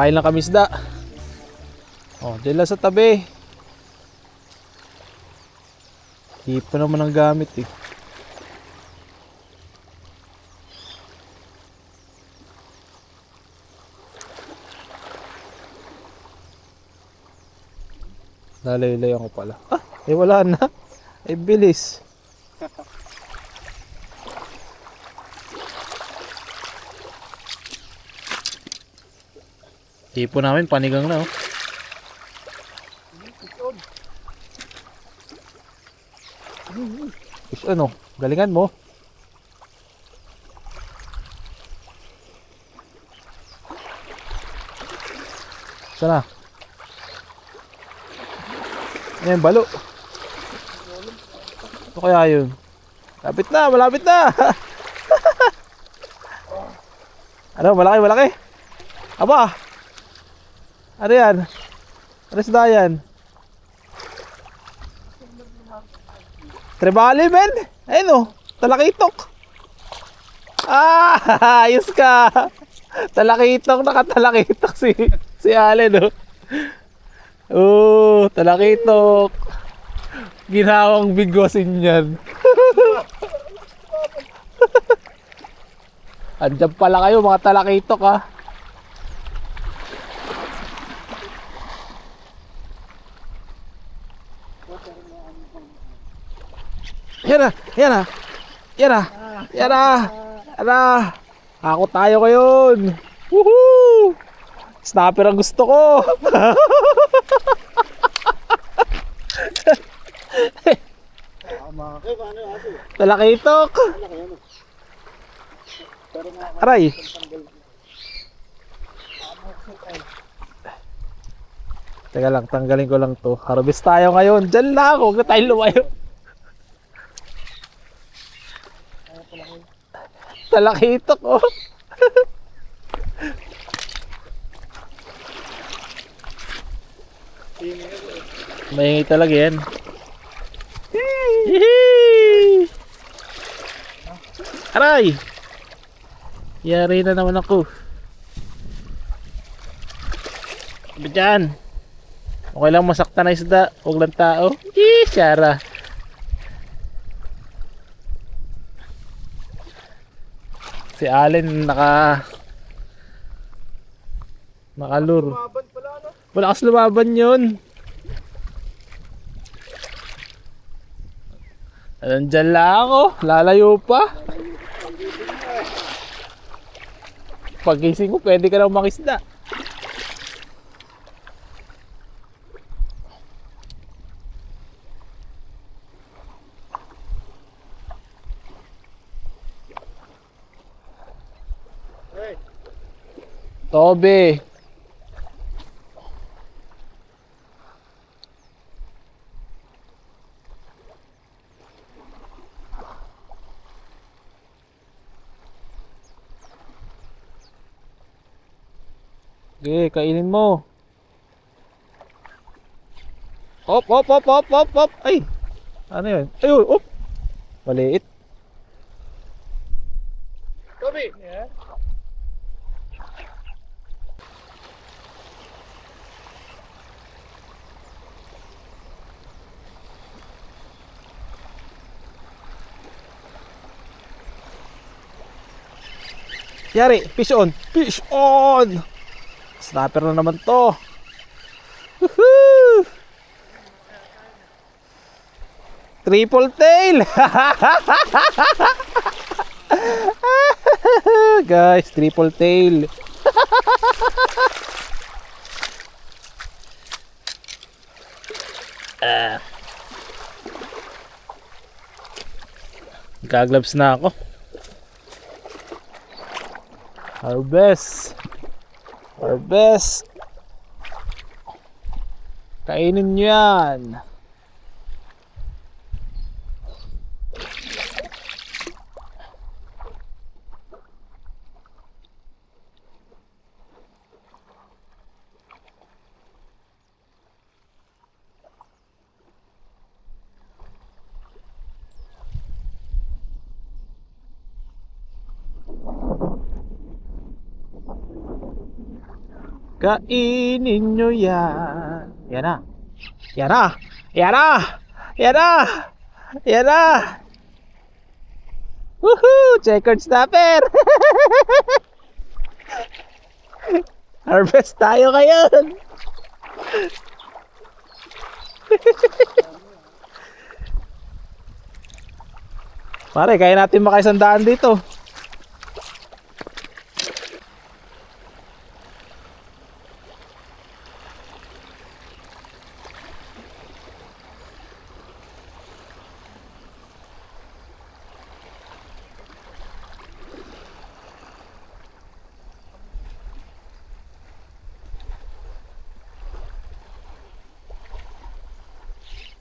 Pakain lang kami isda. Oh, dyan lang sa tabi. Di pa naman ang gamit eh. Lalayo-layo ko pala. Ah, eh wala na. Eh bilis. Tipo namin panigang na oh. Is ano, galingan mo. Sana. Ayan, balo. Ano kaya yun? Lapit na, malapit na. Ano, malaki, malaki. Aba. Ano yan? Ano isda yan? Trevally, men. Ayun o, talakitok. Ah, ayos ka. Talakitok, nakatalakitok si Allen o. Oh, talakitok. Ginawang bigwasin yan. Andyan pala kayo mga talakitok ha. Yan na, yan na. Yan na, yan na. Yan na. Ako tayo ngayon. Woohoo! Snapper ang gusto ko. Talakitok. Aray. Teka lang, tanggalin ko lang to. Harvest tayo ngayon. Diyan lang, huwag na tayo lumayo. Talakitok oh. Maingay talaga yan. Aray! Yari na naman ako. Sabi dyan. Okay lang masaktan na isda. Huwag lang tao. Syara. Si Allen nakalur. Wala kas lumaban yun. Nandyan lang ako. Lalayo pa. Pagising mo pwede ka na makisda. Tobe. Okay, kainin mo. Op, op, op, op, op, op. Ay. Ano yun? Ay, op. Maliit. Tobe. Yeah. Yari, fish on. Fish on. Snapper na naman to. Woohoo! Triple tail. Guys, triple tail. Gagloves na ako. Harvest. Harvest. Kainin nyo yan. Kainin nyo yan. Yan na. Yan na. Yan na. Yan na. Yan na. Woohoo! Checkered snapper. Harvest tayo ngayon. Pare, kaya natin makaisandaan dito.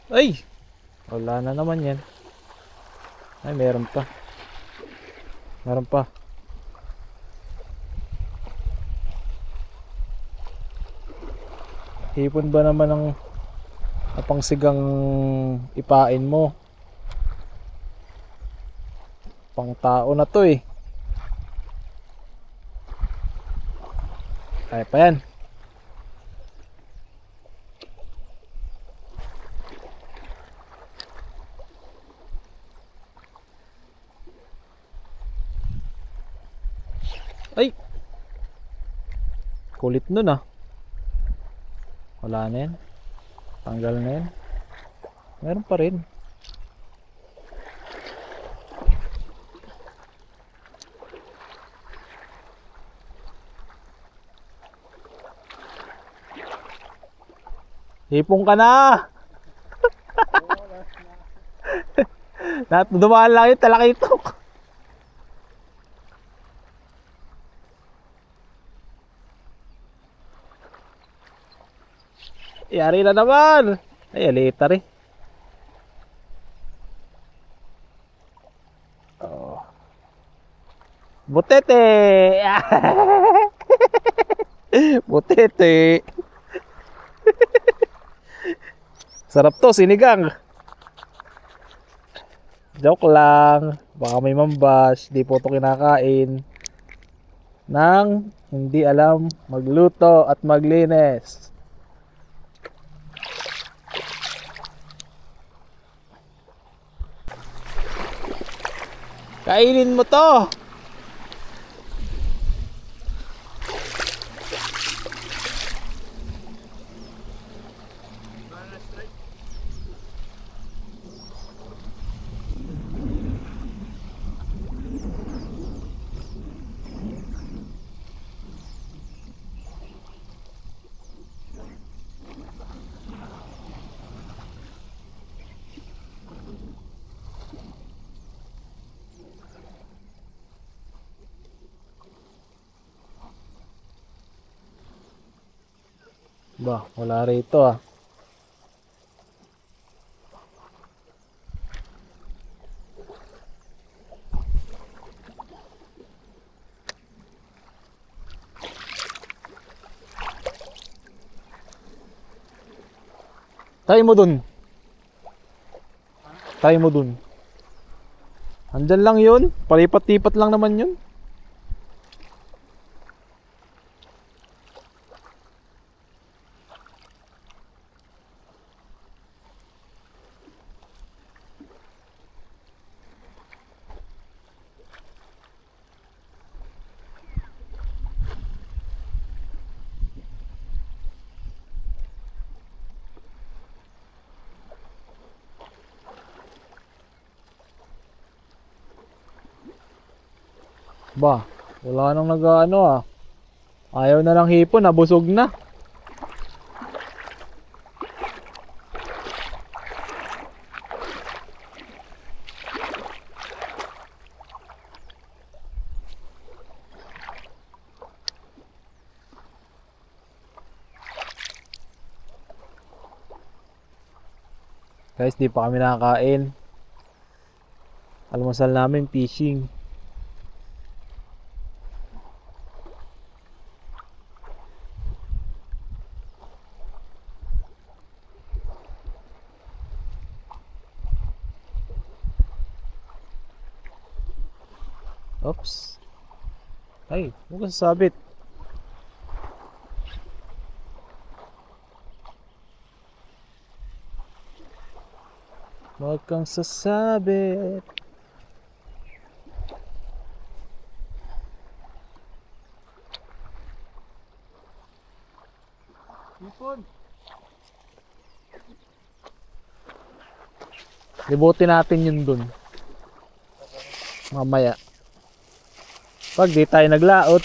Ay! Wala na naman yan. Ay, meron pa. Meron pa. Hipon ba naman ang napangsigang ipain mo? Pang tao na to eh. Kaya pa yan. Ay! Kulit nun ah. Wala na yan. Tanggal na yan. Meron pa rin. Hipong ka na! Dumaan lang yung talakitok. Yari na naman. Ay, alita rin. Oh. Butete. Butete. Sarap to, sinigang. Joke lang. Baka may mambas. Di po to kinakain. Nang hindi alam magluto at maglinis. Kainin mo to. Ba, wala rito ah. Try mo dun. Try mo dun. Andyan lang yun. Palipat-lipat lang naman yun. Ba, wala nang nag-ano ah. Ayaw na lang hipon, nabusog na. Guys, di pa kami nakakain. Almusal namin fishing. Oops. Ay, huwag kang sasabit. Huwag kang sasabit. Ipon. Libutin natin yun dun. Mamaya. Pag di tayo naglaot.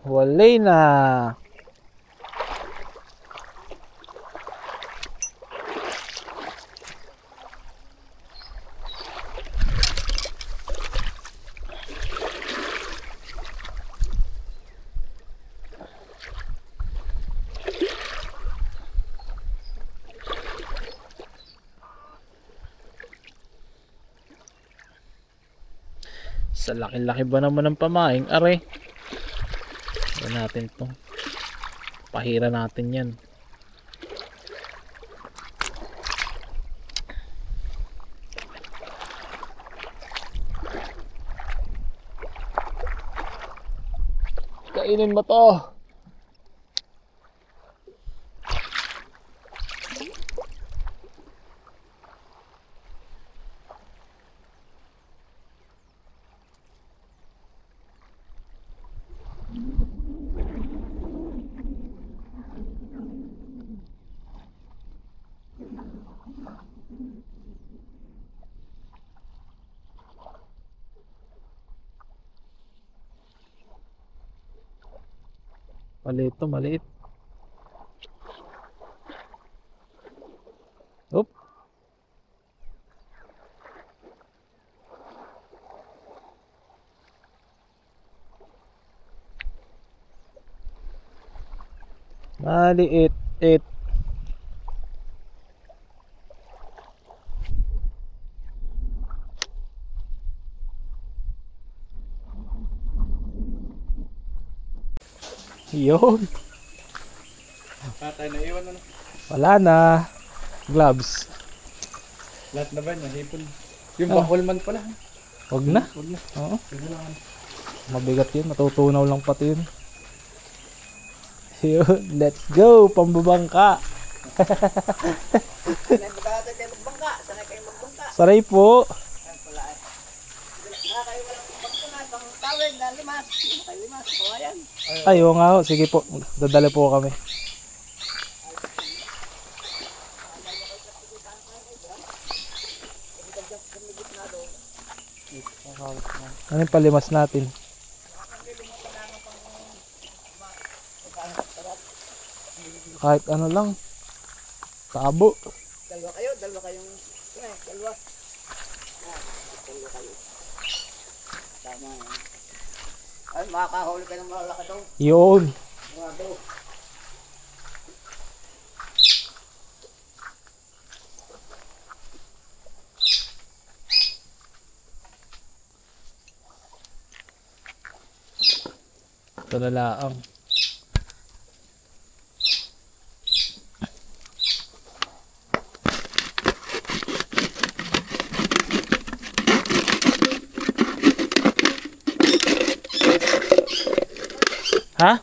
Walay na. Sa laki-laki ba naman ng pamaing? Are. Yan natin to. Pahira natin yan. Kainin mo to. Maliit to, maliit. Oop. Maliit. Yun. Tatay na iwan na. Wala na. Gloves. Lahat na ba niya? Hipon. Yung bakulman pala. Wag na. Huwag na. Oo. Kailangan. Mabigat yun. Matutunaw lang pati yun. Yun. Let's go. Pambabangka. Sanay tayo magbangka. Sanay kayo magbangka. Saray po. Ayan pala eh. Wala kayo walang pagtunga. Pang tawid na limas. Hindi kayo limas. Kawayan. Ay, oo nga ho. Sige po. Dadala po kami. Ano yung palimas natin? Kahit ano lang. Tabo. Dalawa kayo. Dalawa kayong. Dalawa. Dalawa kayo. Tama yan. Ay, makakahuli ka ng malaki daw. Yun. Mga daw. Ito na laang. Ha?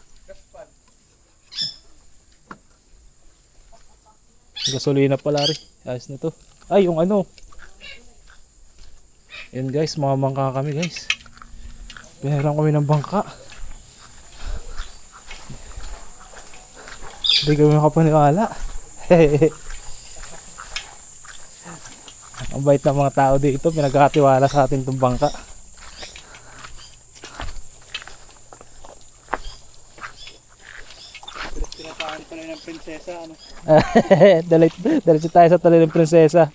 Gasolina pala rin. Ayos na to. Ay, yung ano. Yun guys, mga bangka kami guys. Binahiram kami ng bangka. Hindi kami makapaniwala. Ang bait ng mga tao dito, pinagkakatiwala sa atin itong bangka. Pinapahan pala ng prinsesa. Ano? Dalit tayo sa tali ng prinsesa.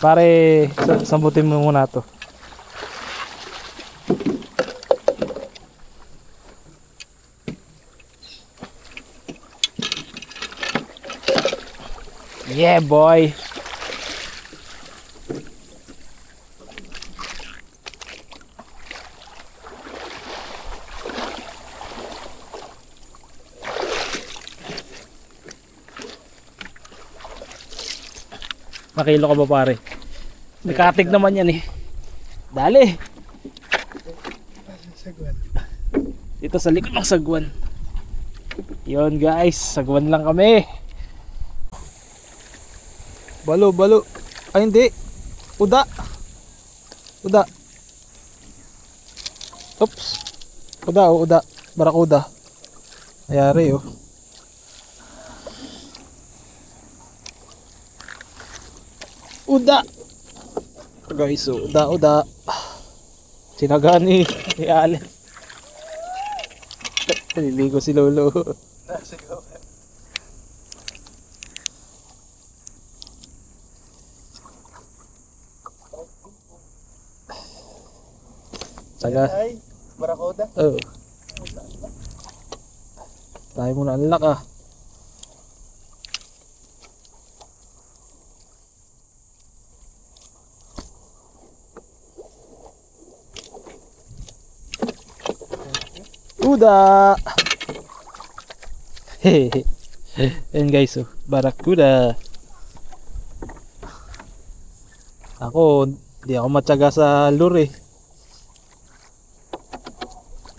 Pare, sambutin mo muna to. Yeah, boy. Nakilo ka ba pare? Nakatig naman yan eh. Dali. Dito sa likod ng sagwan. Yon guys, sagwan lang kami. Balo, balo. Ay hindi. Uda. Uda. Oops. Uda, oh, uda. Barakuda. Ayari oh. Uda. Guys, oh, uda, uda. Sinaga ni Allen. Naliligo si Lolo. Saga. Ay, barakoda. Oh. Tayo muna ang lak ah. Uda. Hehehe. Ayan guys, oh, barakuda. Ako, di ako matyaga sa lure eh.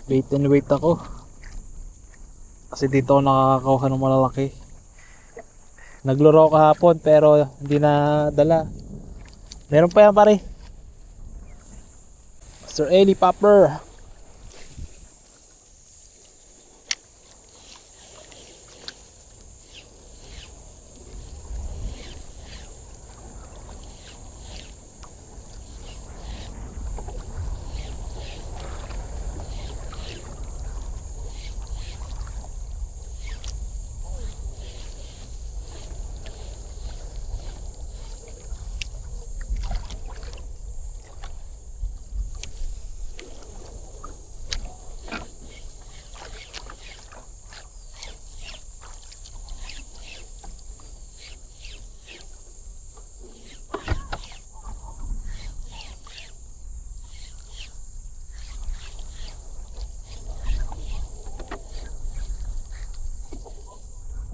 Wait and wait ako. Kasi dito ako nakakakuha ng malalaki. Nagluro ako kahapon pero hindi na dala. Meron pa yan pare. Mr. Eli Popper.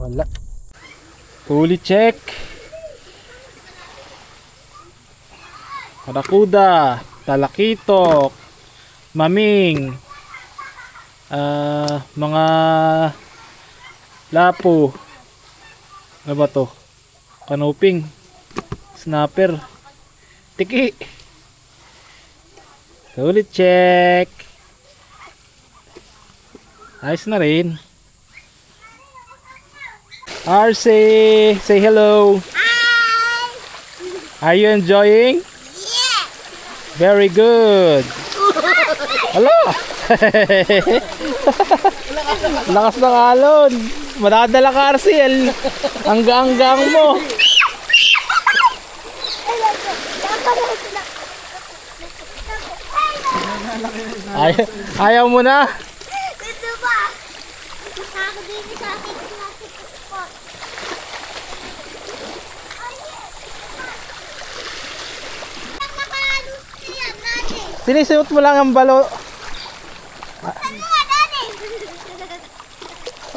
Wala. Huli check. Barakuda, talakitok, maming, mga lapo. Ano ba to? Kanuping, snapper, tiki. Huli check. Ayos na rin. RC, say hello. Hi. Are you enjoying? Yeah. Very good. Hello. Lakas ng alon. Madadala ka RC. Hanggang mo. Ayaw mo na? Ito ba? Ako din sa akin. Sinisuot mo lang ang balo. Ano nga, Daddy?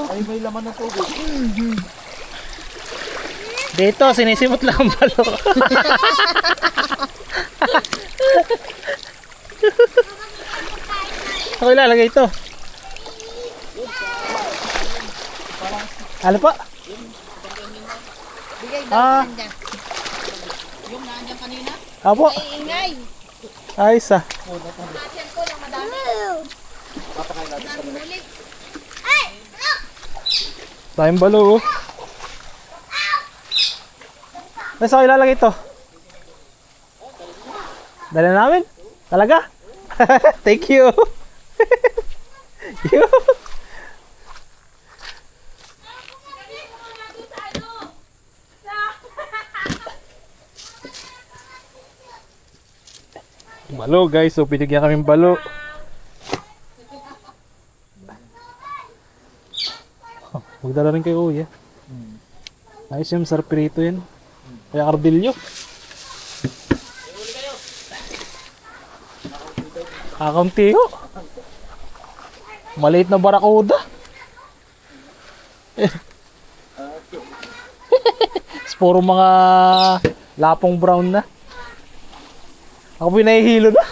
Ay, may laman ng tubig. Dito, sinisimot lang ang balo. Ako ilalagay ito. Ano pa? Yung nandiyan kanina? Apo. Ingay. Ayos ah. Nandiyan ko lang madami. Papakain natin sa mga. Ay! Look! Tayong balo oh. Nasa ko ilalagay ito? Dala namin? Talaga? Thank you. You. Balo guys, so pinigyan kaming balo. Magdala rin kayo kuya. Ayos yung sarap pirito yun. Kaya ardilyo. Kakaunti ho. Maliit na barakuda. Puro mga lapong brown na. Ako pinahihilo na.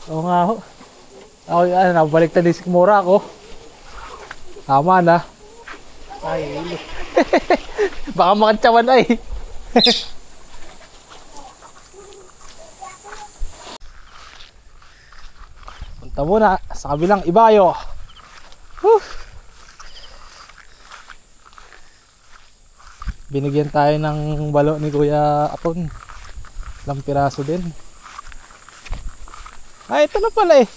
Oo nga ho. Ako nabaliktad din si Kimura ako. Tama na. Ay, hilo. Baka makatsawan ay. Punta muna sa kabilang ibayo. Whew. Binigyan tayo ng balo ni Kuya Apon. Ilang piraso din. Ay, ito na pala eh.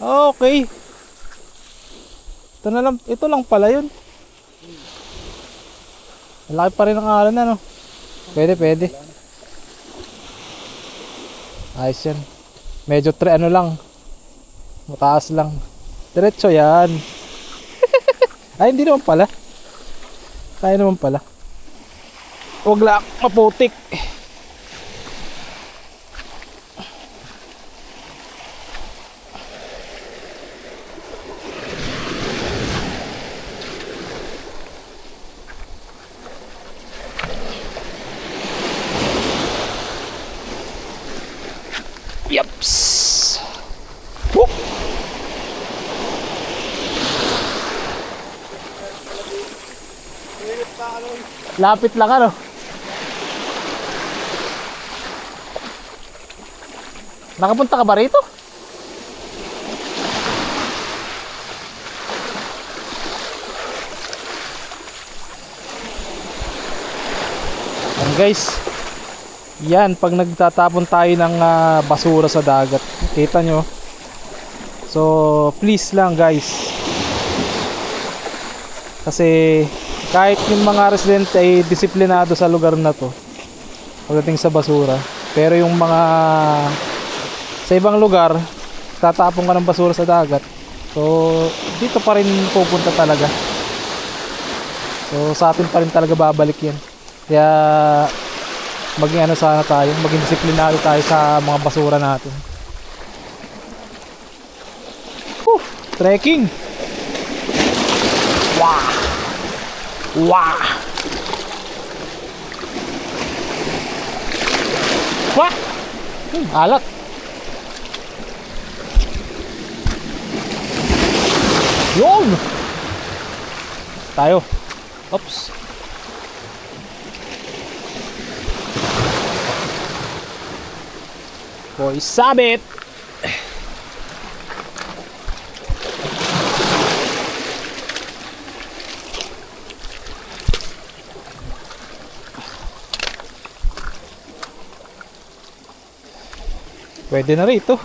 Okay. Ito lang pala yun. Malaki pa rin ang alan na, no? Pwede. Ayos yan. Medyo ano lang. Mataas lang. Diretso yan. Ay, hindi naman pala. Kaya naman pala. Huwag lang maputik. Yaps. Woo! Lapit lang ano. Nakapunta ka ba rito? Guys, yan pag nagtatapon tayo ng basura sa dagat, kita nyo. So please lang guys, kasi kahit yung mga residente ay disiplinado sa lugar na to pagdating sa basura, pero yung mga sa ibang lugar tatapon ka ng basura sa dagat, so dito pa rin pupunta talaga. So sa atin pa rin talaga babalik yan. Kaya maging ano sana tayo, maging disiplinado tayo sa mga basura natin. Trekking. Wow. Wow. Wah. Alat. Yun. Tayo. Oops. Boy, sabit. Pwede na rito.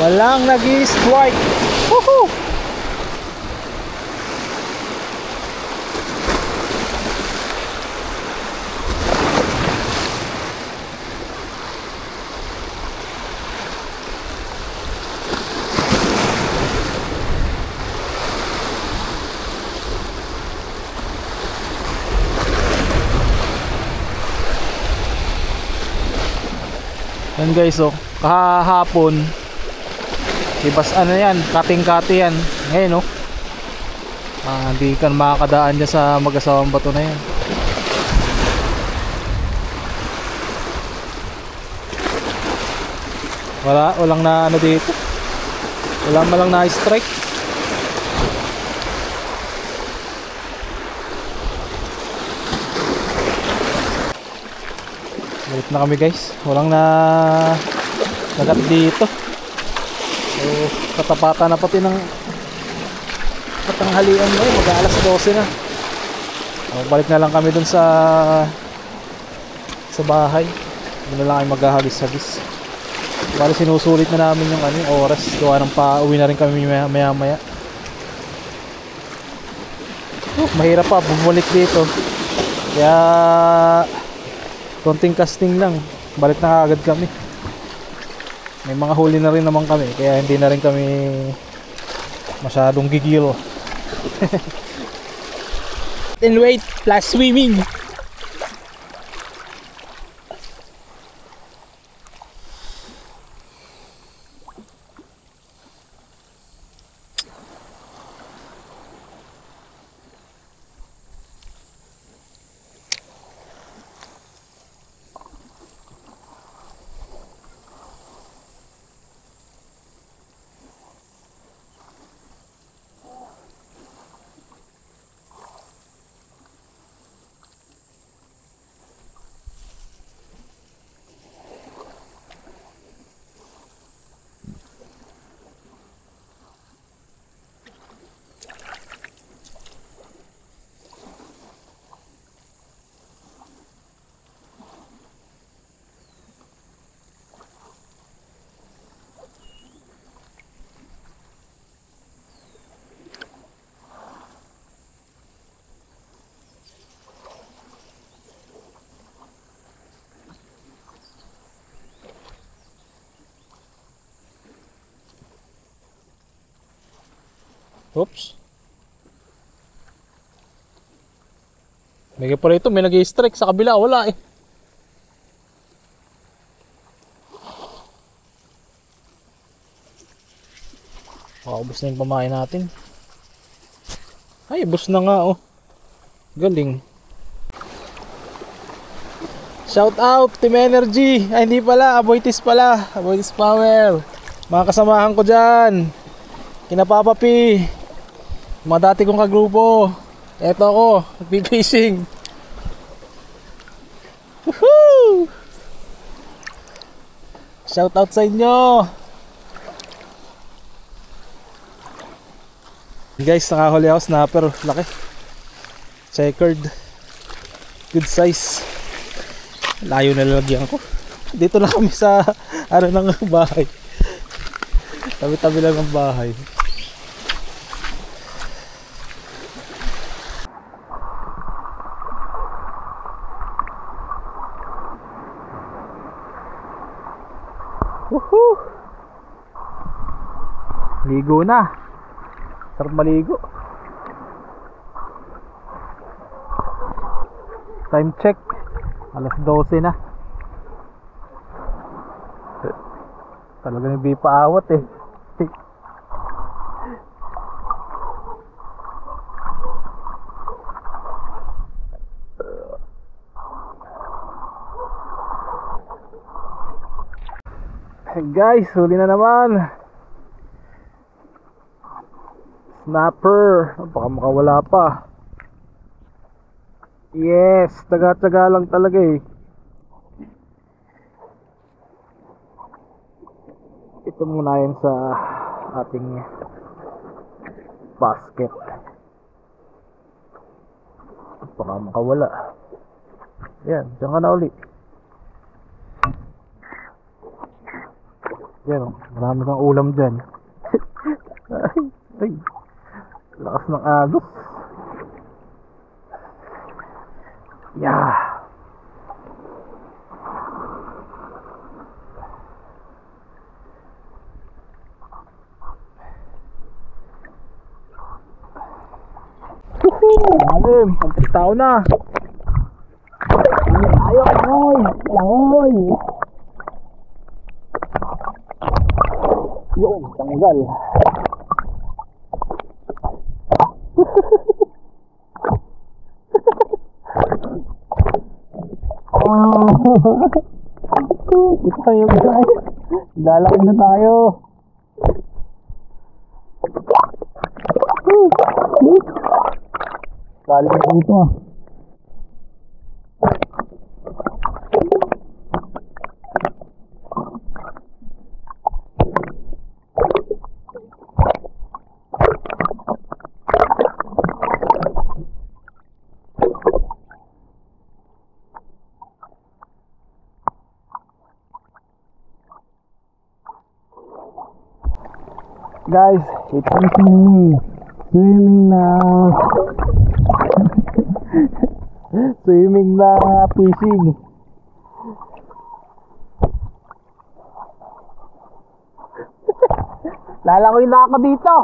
Walang nag-strike. Woohoo! Yan guys, oh, kahapon ibas ano yan, kating-kati yan. Ngayon oh, hindi ka makakadaan dyan sa mag-asawang bato na yan. Walang na ano dito, walang malang na strike. Balik na kami guys, walang na nagat dito. So katapatan na pati ng katanghalian mo, mag-aalas 12 na. So, balik na lang kami dun sa bahay. Doon na lang ay maghahagis-hagis. Bali sinusulit na namin yung ano, yung oras. Gawa ng pauwi na rin kami maya-maya. Mahirap pa bumalik dito. Kaya konting casting lang, balik na agad kami. May mga huli na rin naman kami, kaya hindi na rin kami masyadong gigil. And wait, plus swimming. Oops. May pala ito, may nag-i-strike sa kabila, wala eh. Ubos na yung pamain natin. Ay, ubos na nga oh. Galing. Shout out Team Energy. Ay hindi pala, Aboitis pala. Aboitis Power. Mga kasamahan ko dyan, kina Papa P, mga dati kong kagrupo. Eto ako, nagpipishing. Woohoo! Shout out sa inyo. Guys, nakahuli ako snapper, laki. Checkered. Good size. Layo na lalagyan ko. Dito na kami sa ano ng bahay. Tabi-tabi lang ng bahay. Woohoo! Ligo na. Sarap maligo. Time check. Alas 12 na. Talaga hindi pa awat eh. Guys, huli na naman. Snapper. Baka makawala pa. Yes, taga-taga lang talaga eh. Ito muna yun sa ating basket. Baka makawala. Yan, dyan ka na uli. Yan o, marami kang ulam dyan. Ay, lakas ng agos. Yeah. Alim, ang tao na. Ayaw, langoy. Yun, tanggal. Ito tayo guys. Lalaki na tayo. Galing dito ah. Guys, it's swimming. Swimming na. Swimming na fishing. Lalangoy na ako dito.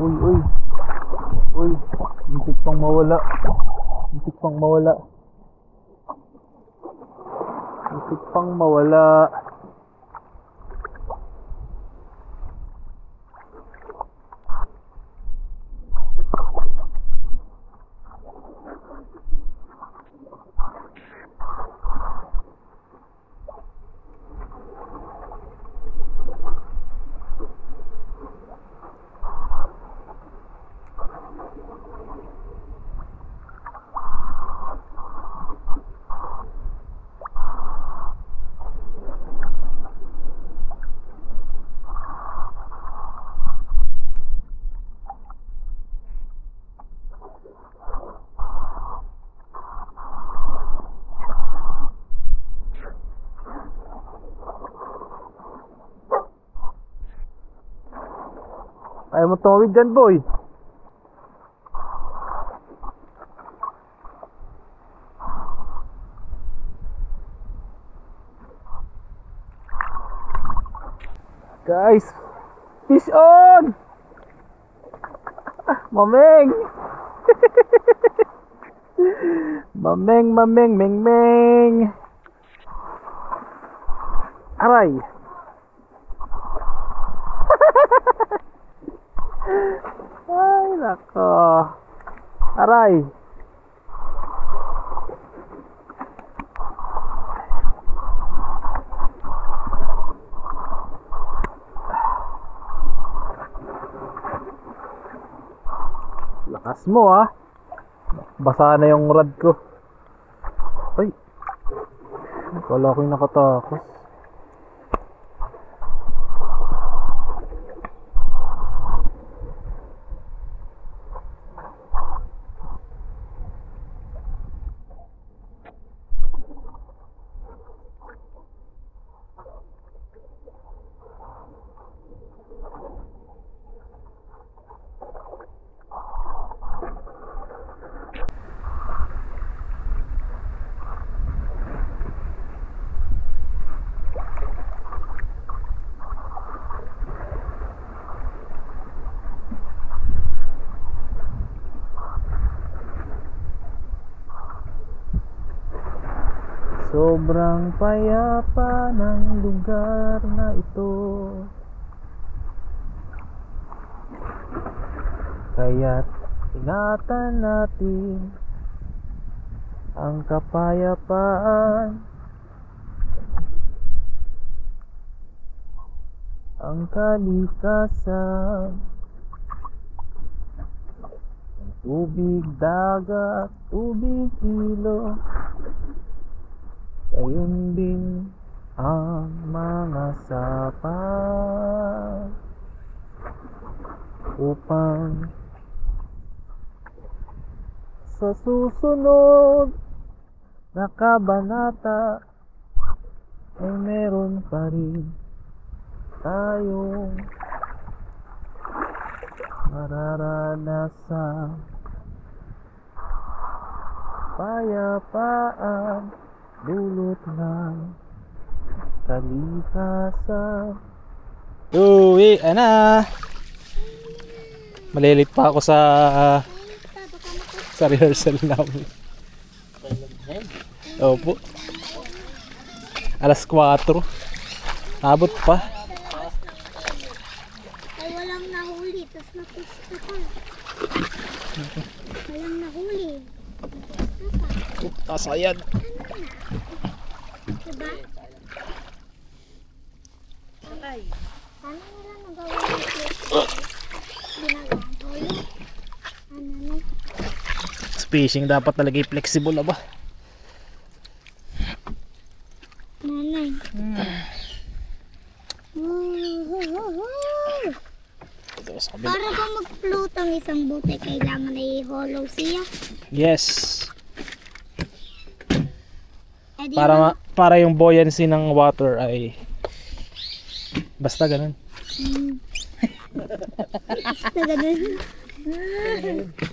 Uy, uy. Uy, muntik pang mawala. Muntik pang mawala. Muntik pang mawala. Ayaw mo tawid dyan, boy. Guys, fish on! Mameng! Mameng, mameng, meng, meng! Aray! Ay, nako. Aray. Lakas mo ah. Basa na yung rod ko. Ay. Wala ko yung nakatakas. Sobrang payapa ng lugar na ito, kaya't ingatan natin ang kapayapaan, ang kalikasan. Tubig dagat, tubig ilog, gayon din ang mga sapa, upang sa susunod na kabanata ay meron pa rin tayong mararanasan payapaan dulot ng kalikasan. Uwi na. Malilit pa ako sa rehearsal namin. Opo. Alas 4. Abot pa. Ay, walang nahuli. Tapos napusta ka. Walang nahuli. Tasayad. Diba? Paano nila nagawa yung ginagawang holo? Ano? Fishing dapat talaga flexible na ba? Nanay. Ito sa kabila. Para ba mag-float ang isang bote, kailangan ay hollow siya. Yes. Eh, di Para yung buoyancy ng water ay basta ganun. basta ganun.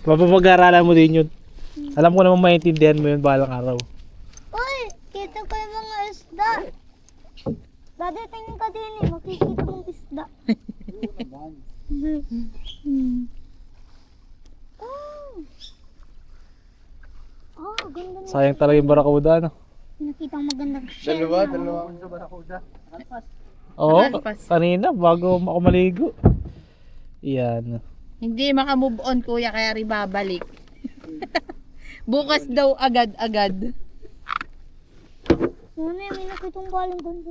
Mapapag-aralan mo din yun. Alam ko naman maintindihan mo yun balang araw. Uy, kita ko yung mga isda. Dati tingin ka din eh, makikita mong isda. Oh, ganda na. Sayang talaga yung barakuda, no? Nakita ang magandang shell. Dalawa sa barakuda. Oo, Alpas. kanina bago ako maligo. Yan. Hindi makamove on kuya kaya rin babalik. Bukas daw agad-agad. Nanay, may nakitang balang ganda.